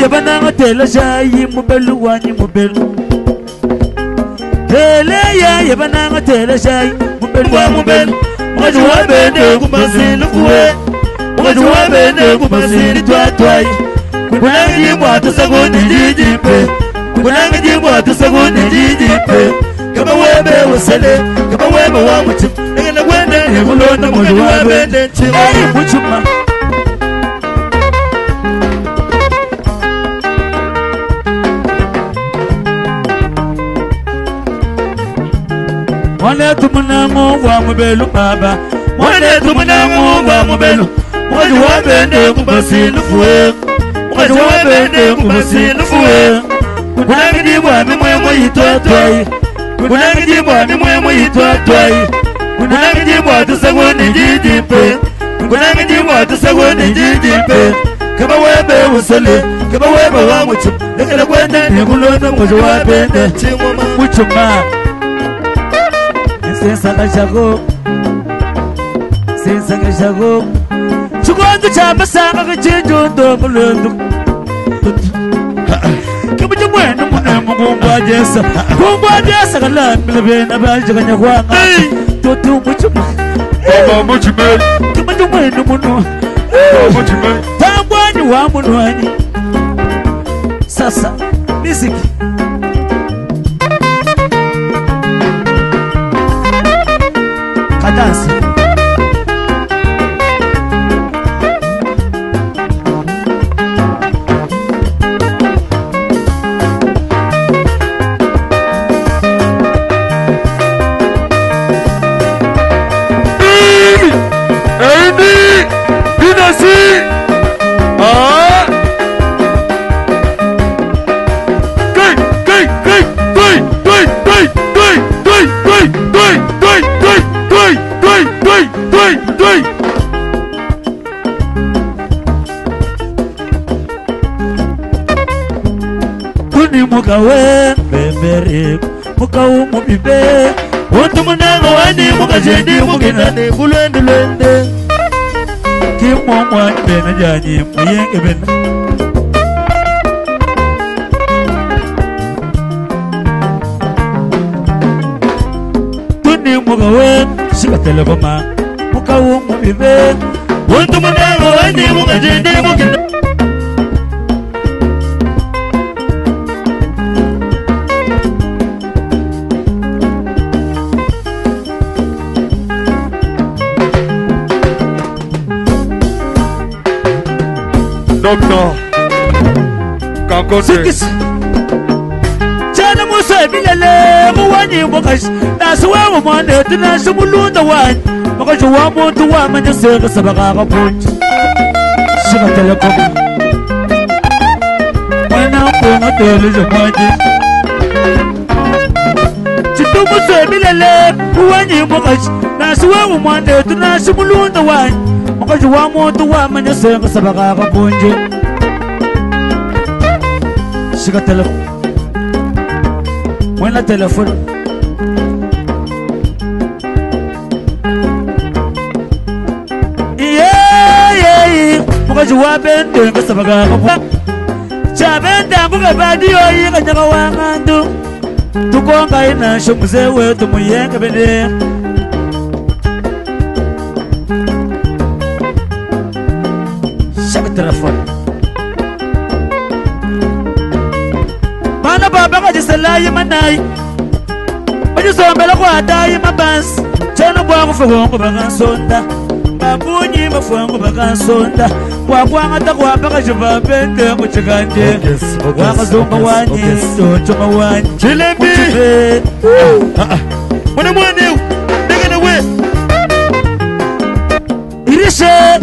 yabana tela shayi mubelu wani mubelu yabana tela shayi mubelu wa mubelu mwajuwa bende kumasili kuwe mwajuwa bende kumasili twatwai kunangi mwatu saguni jijipe kunangi jimwatu saguni jijipe kama webe wasele kama webe wa muchim ngana gwende ngulonda mwajuwa bende chima muchima Mwane tumunango wa mubelu baba Mwane tumunango wa mubelu Mwajuwa bende kubasilu fuwe Mwajuwa bende kubasilu fuwe Kunangi jibwa mimwemo yitwa twai Kunangi jibwa mimwemo yitwa twai Kunangi jibwa tusagoni jijipe Kunangi jibwa tusagoni jijipe Kama webe usale Kama webe wa muchum Lekele kwende nikulona mwajuwa bende Muchuma Sensaga shago Chukondu chamba sanga kachinjo ndo mulundu Kibuja mwenu munemu kumbwa jesa Kumbwa jesa kalambila bena baji kanyakwanga Tutu muchuma Baba muchime Kibuja mwenu munu Muchime Tambwani wa munuani Sasa Misiki Kadansi Mukawe bembere mukawu mubibe Untu munanga wani mukajendi mukinane kulende lende Kimomwa bena janyi muyenge bena Tuni mukawe shika telefoma mukawu mubibe Untu munanga wani mukajendi mukinane Doctor Kankote Sikis Chana Musa bilele muwani mukash Nasuwa mwane tunashu mulunda wani Mukashu wa muntu wa manya sega sabaga kapunchi Shika telekom Mwana mpunga tele jamani Chitu Musa bilele muwani mukash Nasuwa mwane tunashu mulunda wani Mukashu wa muntu wa manya sega sabaga kapunchi Shika telefon Mwana telefon Mukajuwa bende Nkasabaga kapunchi Chabende mbuga badiyo Yika nyaka wangandu Tukonga ina shomuze wetu Muyenge bende Shaka telefon Mana baba kajiselayi manai Majusombela kwa dayi mabansi Chana bwangu fugongo bakansonda Babunyi mafuangu bakansonda Wakwanga takwa baka juba bende kuchikanje Wanga zunga wanyi Choma wanyi Chilembi Mwana mwani Nengene we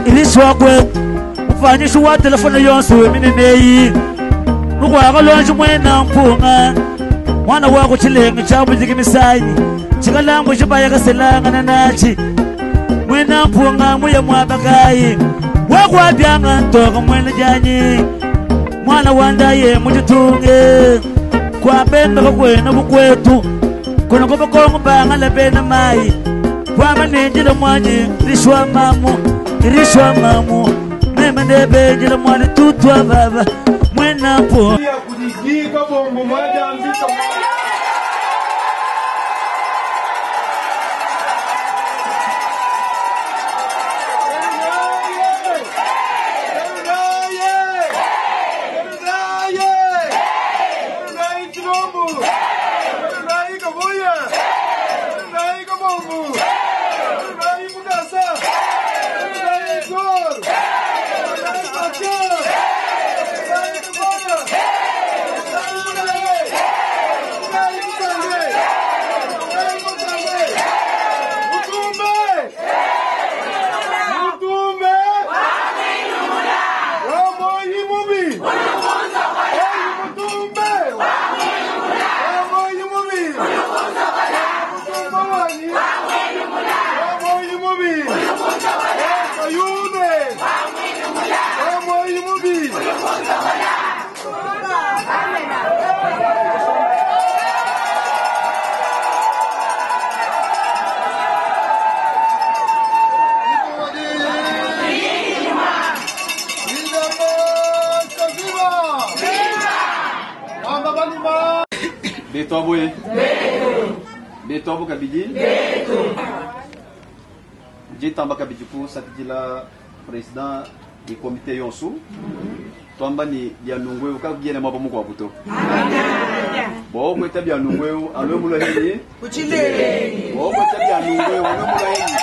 Irishe wakwe Ufanyishu wa telefone yonsu Mineneyi Nukwaka lonju mwena mpunga Mwana wako chilenga chabu jiki misayi Chikalambu shibaya kaselanga na nachi Mwena mpunga muya mwabakayi Wakwa bianga ntoka mwena janyi Mwana wandaye mujitunge Kwa benda kakwena bukwetu Kuna kupa kongu banga labena mai Kwa manenjila mwanyi Rishwa mamu Mema nebe jila mwani tutwa baba mwena po ya kujigiga bongo moja ambika Beto kabiji. Jitamba kabiji pour satijila président du comité yonsu. Twamba ni ya nungwe ukagiye na mabomu kwa buto. Bo kweta bya nungwe alwe mulo hili. Kuchile. Bo kweta bya nungwe alwe mulo hili.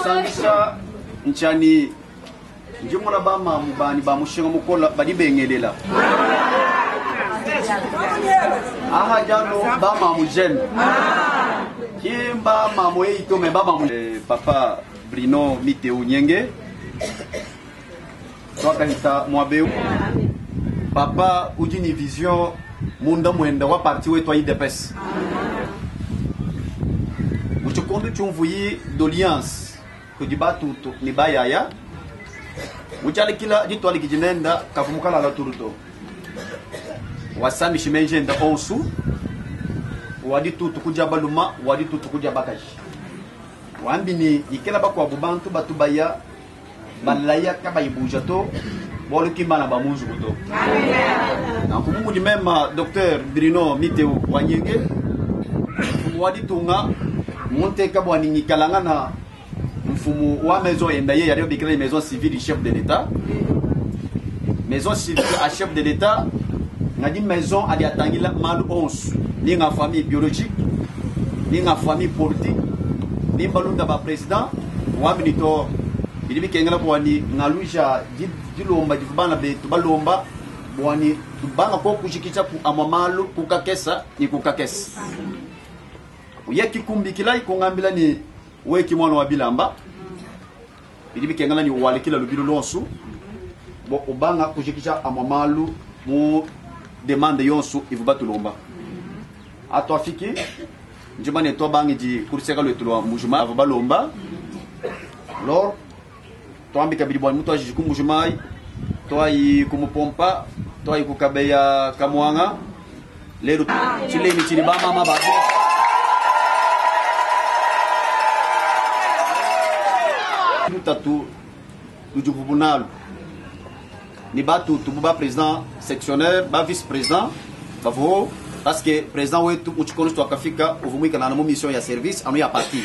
Sangisha nchani njimona bama mubani bamushinga mukola badi bengelela aha jano bama mujene kimba mamo eito me bama papa Bruno Miteu Nyenge toka hita mwabeu papa ujini vision munda mwenda wa parti wetu wa IDPS uchokondo chumvuyi d'alliance kujibatu ni bayaya Uchali kila jitu alikijinenda kafumukala la turuto. Wasami shimenjenda onsu. Waditu tukuja baluma, waditu tukuja bakaji. Wambi ni ikela bakwa bubantu batubaya balaya kaba ibujato bolu kimana ba munzu kuto. Na kumungu ni mema Dr. Bruno Miteu Wanyenge. Waditu nga monte kabwa ni nikalangana mfumu wa maison endaye yari obikira maison civile chef de l'état maison civile à chef de l'état ngadi maison ali atangila malu 11 ni nga famille biologique ni nga famille politique ni balunda ba président wa minito bilibi kengela bwani ngaluja dilomba dibana be tubalomba bwani tubanga ko kushikisa ku amamalu kukakesa ni kukakesa uyeki kumbikila ikongambila ni weki mwana wa bilamba bilibi kengala ni wale kila lubilo lonsu bo obanga kujikisha amamalu mu demande yonsu ivubatu lomba ato afiki njumane to bangi di kurseka lo tulwa mujuma avaba lomba lor to ambika bilibwa muto ajiku mujumai to ayi kumupompa to ayi kukabeya kamwanga lero chile ni chili ba mama ba tatu tujubunalo ni batu tububa président sectionnaire ba vice président bavo parce que président wetu uchikono to akafika uvumika na mission ya service anu ya parti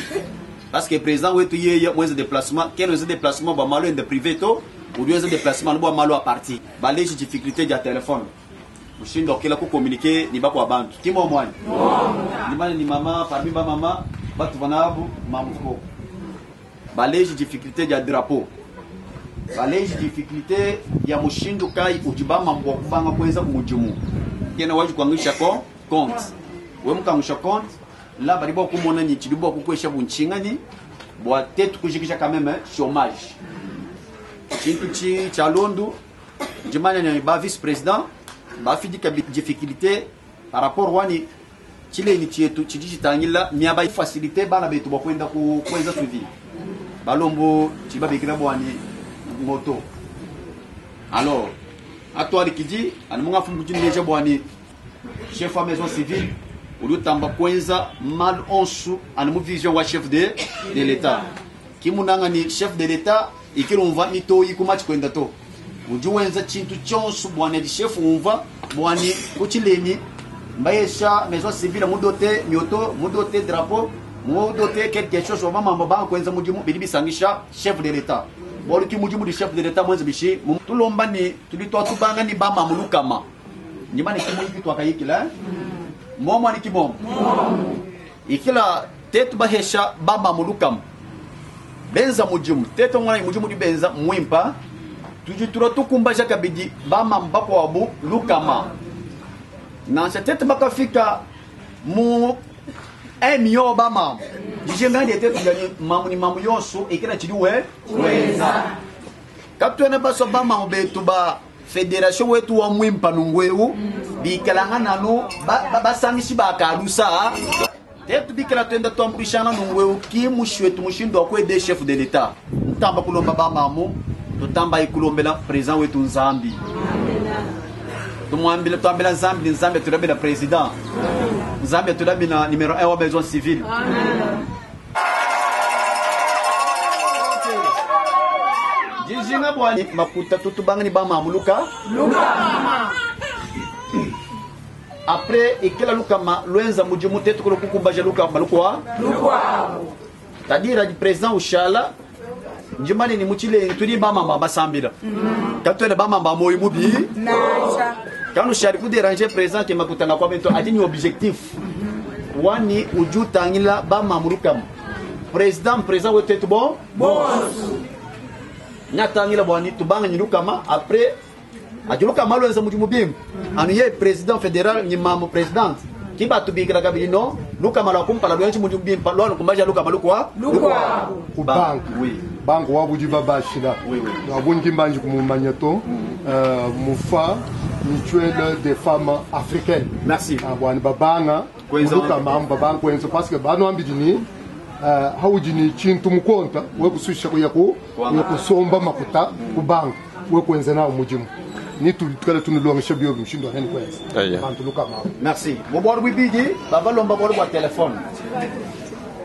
parce que président wetu yeye mweze déplacement quel est déplacement ba malo de privé to ou deux déplacement no ba malo à parti ba les difficultés de téléphone mushindo kila ku communiquer ni ba kwa bantu timo mwani ni bana ni mama parmi ba mama batu banabu mamuko balege difficulté ya drapeau balege difficulté ya mushindu kai ujibama mbo kubanga kweza kumujumu kena waji kwangisha compte we mkangusha compte la baribo kumona ni chidibo kukwesha bunchingani bo tetu kujikisha quand même chômage chintu chi chalondu jimanya ni ba vice président ba fidika difficulté par rapport wani chile ni chietu chijitangila miaba facilité bana betu bokwenda ku kweza suivi balombo chiba bikira bwani moto alors atwali kiji animunga fungu jini neja bwani chef wa maison civile ulutamba kwenza mal onsu anamu vision wa chef de l'État kimunanga ni chef de l'État ikirumva mito ikumachi kwenda to ujuwenza chintu chonsu bwana di chef umva bwani kuchileni mbayesha maison civile mudote myoto mudote drapeau mudote quelque chose au mama mbaba kwenza mujimu bidibisangisha chef de l'État bolu ki mujimu di chef de l'État mwenza bishi tulomba ni tulitwa tubanga ni bama mulukama nyimani kimuiki twakayikila momo ni kibom ikila tetu bahesha bama mulukama benza mujimu teto mwana mujimu di benza muimpa tujitura tukumbasha kabidi bama mbako wabu lukama na tete makafika mu emyo bama dijenga ndi tetu gani mamu ni mamu yonso ikina chiliwe weza katwene baso bama obetu ba federation wetu wa mwimpa nungweu bikalanga nanu basangishi bakalusa tetu bikala twenda twambulishana nungweu ki mushwetu mushindo akwede chef de l'État ntamba kulomba bamamu tutamba ikulombela president wetu Nzambi tumwambile twambela Nzambi Nzambi tulabela president Nzambi tulabela numero 1 wa besoin civil jinjinga bwani makuta tutubanga ni bamamu luka après ikela lukama lwenza mujimu tetu kulo kukumbaje lukama lukwa tadira di president ushala njimani ni muchile tuli bama basambira katwele bama moyi mubi nacha kanu shari ku déranger president ke makutanga kwa bento adini objectif wani ujutangila bama mulukam president wetu bon nyatangila bwani tubanga nyilukama après ajuluka malwenza mujimu bim anu ye president fédéral ni mamu president kiba tubikira kabili no luka mala kumpala lwenchi mujimu bim palwa kumbaja luka malukwa ku bank oui bank wabuji babashila wabungi mbanji kumumanya to mufa mutuelle des femmes africaines merci abwani babanga luka mamba bank kwenzo parce que bano ambidini hawujini chintu mukonta we kususha kuyaku kusomba makuta ku bank we kwenza na mujimu ni tukale tunulongisha bio mshindo hani kwenza bantu luka mamba merci bobor bibiji baba lomba bor kwa telefone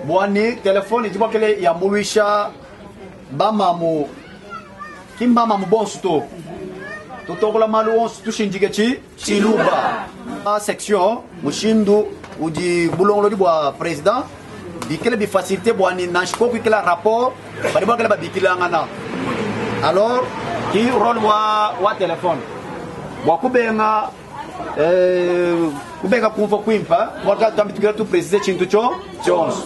bwani telefone jibo kele ya muluisha bamamu kimbama mubonsto tutokola malu onsu tushinjike chiluba section mushindu uji bulongolo di bwa president bikele bi facilité bwani nashiko kwikela rapport bali bwa kele babikila ngana alors ki rôle wa téléphone bwa kubenga kubenga kumfo kwimpa bwa tambitukira tu president chintu chonso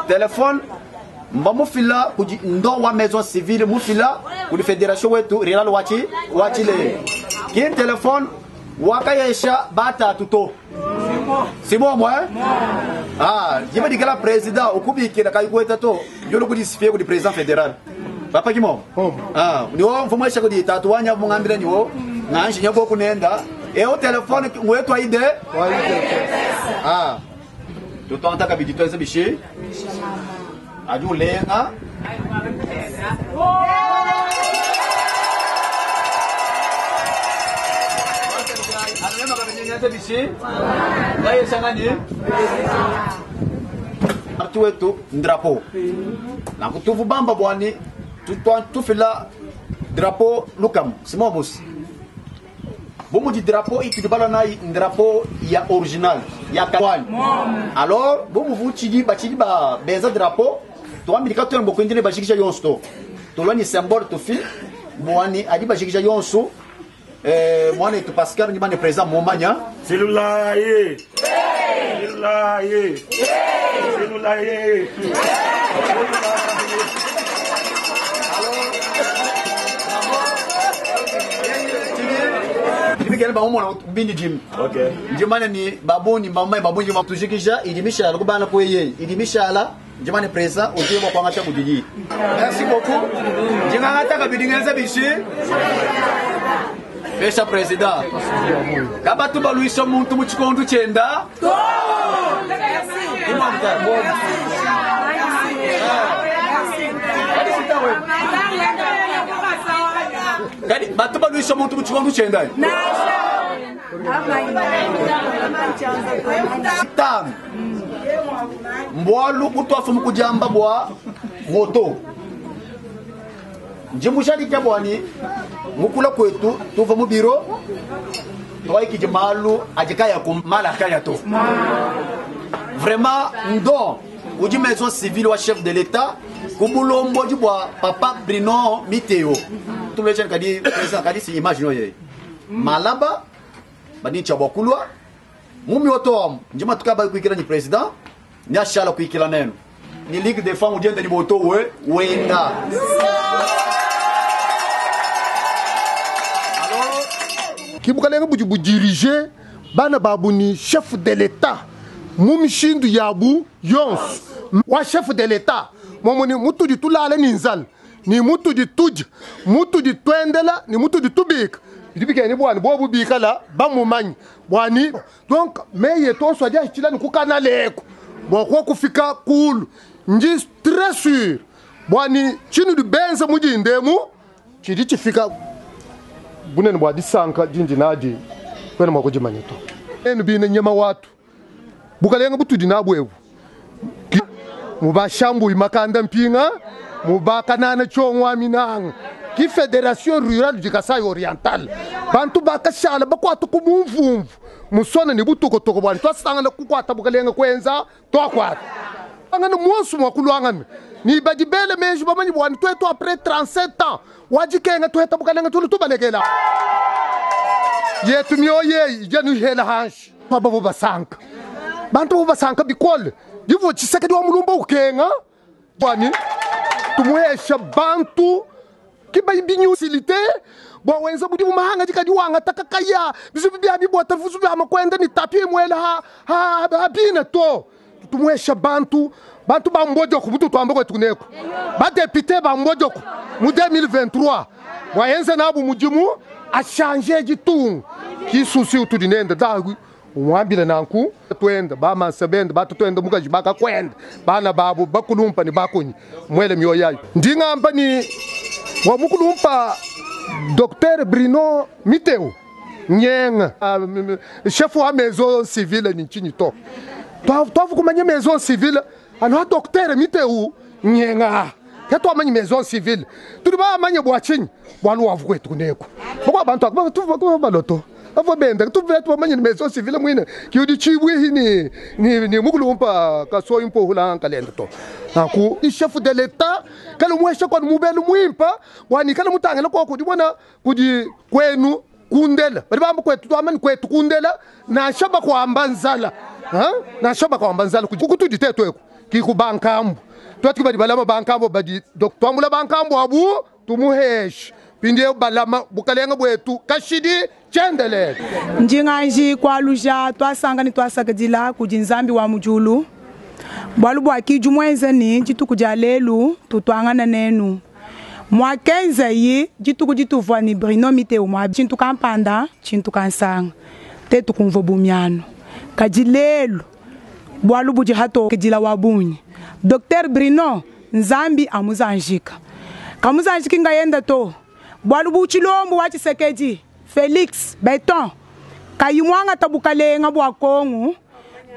téléphone mba mufila kuji ndo wa maison civile mufila kuli fédération wetu rilalo wachi le ki téléphone wakayesha bata tuto simo moi jiba dikala président okubikira kayikweta to yolo kudi sifie kudi président fédéral papa kimo niwo mfumwesha kudi tatuwanya mungambira niwo nanshi nyabo kunenda eo téléphone wetu aide tutonta kabidito ese bishi aju lenga anema kabinyenyate bishi ngaye sangani artu wetu drapeau na kutuvu bamba bwani tufila drapeau lukam simobus bomu di drapeau ikidibala na drapeau ya original ya kawani alors bomu vuchidi ba beza drapeau to ambilika to mboko ndine bashikisha yonso to lani symbole to fil mwani adi bashikisha yonso mwani to Pascal ni bane président momanya Silulaye Silulaye Silulaye Bigel ba umona bindi jim okay jimane ni baboni mamai baboni matushikisha idimisha kubana ko yeye idimisha la jimane presa ojebo kwa ngata kujiji merci beaucoup jinganga ka bidingenza bishi pesa president kaba tuba luisha muntu muchikondu chenda to imamta kadi batuba luisha muntu muchikondu chenda Tano. Mbwalu utwafumu kujamba bwa moto. Njimushali kyabwani mukula kwetu tuva mu biro twaiki jimalu ajikaya kumala kaya to. Vraiment ndo uji maison civile wa chef de l'état kubulombo jibwa papa Bruno Miteo. Tumechen kadi pesa kadi si image no ye. Malaba bani chabokulwa mumi woto njima tukaba kuikira ni president ni ashala kuikira neno ni ligue des femmes ujende ni boto we wenda kibukalenga buju dirige bana babu ni chef de l'état mumi shindu yabu yons wa chef de l'état momo ni mutu di tulala ni nzal ni mutu di tuj mutu di twendela ni mutu di tubik dibike ni bwani bobu bikala bamumanyi bwani donc meye to so dia chila ni kukana leko boko kufika kulu nji très sûr bwani chinu di benza muji ndemu chidi chifika bunene bwa disanka jinji naji kwena makoje manyeto enu bine nyema watu bukalenga butudi nabwebu mubashambu imakanda mpinga mubakanana chongwa minanga ki Fédération Rurale du Kasaï Oriental bantu bakashala bakwata kumumvumvu musona ni butuko toko bwani twasanga na kukwata bukalenga kwenza twakwata angana mwosu mwakulwangana ni badibele meju bamanyi bwani twetu après 37 ans wajikenga tweta bukalenga tubalekela yetu myoye janu hela hanshi babo basanka bantu basanka bikole divo chiseke diwa mulumba ukenga bwani tumuhesha bantu kiba ibinyu silite bwa wenza budi umahanga jikadi wanga takakaya bizubi bya bibota vuzu bya makwenda ni tapi mwela ha bina to tumwesha bantu ba mbojo kubutu twambako tuneko ba député ba mbojo mu 2023 wayenza nabu mujimu a changer jitung ki susi utudinenda dagu umwambile nanku twenda ba mansabenda ba twenda mukaji baka kwenda bana babu bakulumpa ni bakunyi mwele myo yayo ndingamba ni wa mukulumpa Dr Bruno Miteo nyenga chef wa maison civile ni chini to twavu kumanya maison civile ano Dr Miteo nyenga kato amanya maison civile tuliba amanya bwa chini bwalu wavu kwetu kuneko boko bantu akaba tuva baloto avo benda tuvetu amanya maison civile mwina kiudi chibwe ni mukulumpa kaso impo hula kalenda to aku chef de l'état kala mwesha kwa mubelu mwimpa wani kala mutangela kwa kudi bona kudi kwenu kundela bali bambu kwetu twamani kwetu kundela na shaba kwa ambanzala na shaba kwa ambanzala kutu diteto eko kikubankambu twati bali balama bankambu badi docteur mula bankambu abu tumuhesh pindie balama bukalenga bwetu kashidi chendele njinganji kwa luja twasanga ni twasakadila kujinzambi wa mujulu bwalu bwa kiju mwenze ni jitu kujalelu tutwangana nenu mwa kenza yi jitu kujituvwa ni Bruno Miteo mwa chintu kampanda chintu kansanga tetu kumvo bumiano kajilelu bwalu buji hato kejila wabunyi Dr Bruno nzambi amuzanjika kamuzanjika ngayenda to bwalu buchilombo wa Tshisekedi Félix Beton kayimwanga tabukalenga bwa Kongo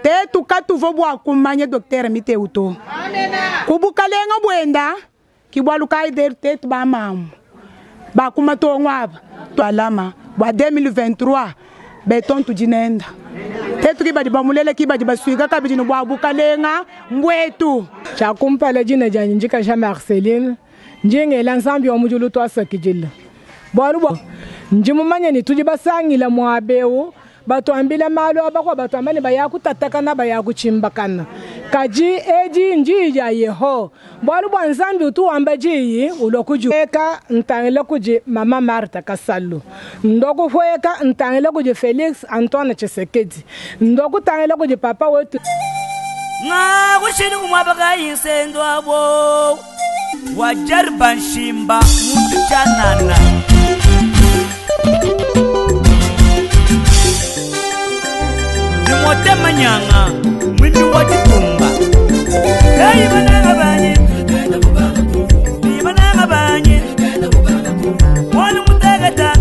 tetu katuvo bwa kumanya Dr Miteo to kubukalenga bwenda kibwalu kaider tetu ba mamu ba kumatongwaba twalama bwa 2023 Beton tujinenda tetu kibadi bamulele kibadi baswiga kabidi no bwa bukalenga mbwetu chakumpala jina janjika sha Marceline njenge lansambi wa mujulu twasakijilla bwalu njimumanya ni tujibasangila mwabeu batuambila malo abakwa batuambani bayakutataka bayakuchimbakana kaji eji njija yeho bwalu bwanzambi utuwamba jiyi ulokuju eka ntangile kuji mama Martha Kasalu ndoku fweka ntangile kuji Félix Antoine Tshisekedi ndoku tangile kuji papa wetu nga kushini kumwabaka yisendo abo wajarba nshimba mundu chanana Nimote manyanga mwindi wajitumba Hey bananga banyi Ni bananga banyi Wali mutegeta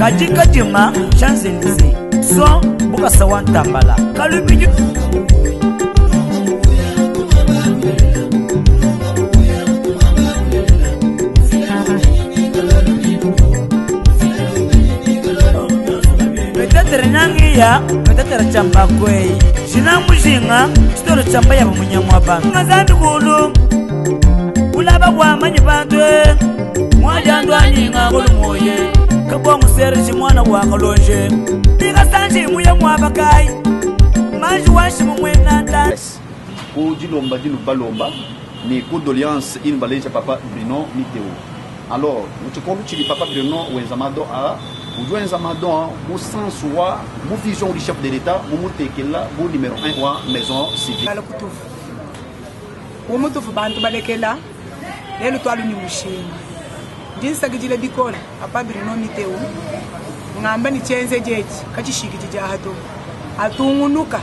Majika Jima, Champs-Élysées, Son, Bukasawan Tambala, Kalubi. Nangiya metatera chamba kwei shina mushinga storo chamba ya munyamwa ba ngazandi kulu ulaba kwa manyi bandwe mwaja ndwanyinga kulumoye kabongo serisi mwana wa kalonje diga sanji munyamwa bakai manji washi mumwena dance kujilomba jilubalomba ni condoléance in baleja papa Bruno Miteu. Alors muchikolu chili papa Bruno wenzamado a Ujouenzamado, au sens où vous vision du chef de l'État, vous montez que là, vous numéro 1 wa maison civile. Vous montez que bantu balekela, et le toit l'unimushini. Jinsi gijile bikola, papa Bruno Miteu. Ngamba ni chenze jeji, kachishiki jijahato. Atungunuka,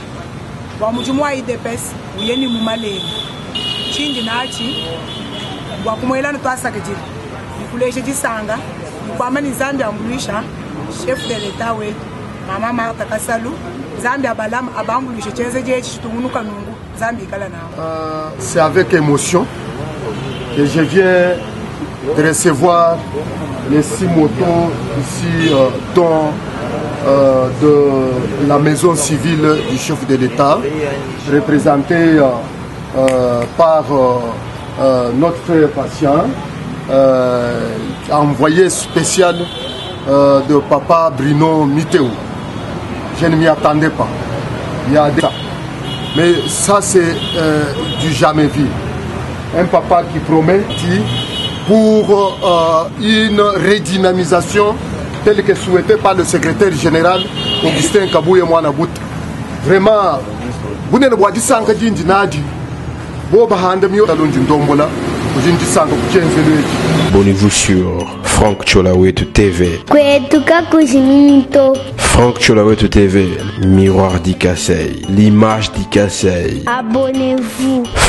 wa mujumwa idepes, uyeni mumaleni. Chingi nachi, wa kumwela nutwasa gijile. Nikuleshe jisanga, kwa ni Zambia ambulisha chef de l'État wetu mama Martha Kasalu Zambia balam abambulisha chenze jechi chitungunuka nungu Zambia ikala nao. C'est avec émotion que je viens de recevoir les 6 motos ici dont de la maison civile du chef de l'État représentée par notre frère patient envoyé spécial de papa Bruno Miteu. Je ne m'y attendais pas. Il y a des... Mais ça c'est du jamais vu. Un papa qui promet pour une redynamisation telle que souhaitée par le secrétaire général Augustin Kabouye Mwanabout. Vraiment, vous n'avez pas dit ça que vous avez dit. Abonnez-vous sur Franck Cholawetu TV. Franck Cholawetu TV, miroir d'Ikasei, l'image d'Ikasei. Abonnez-vous.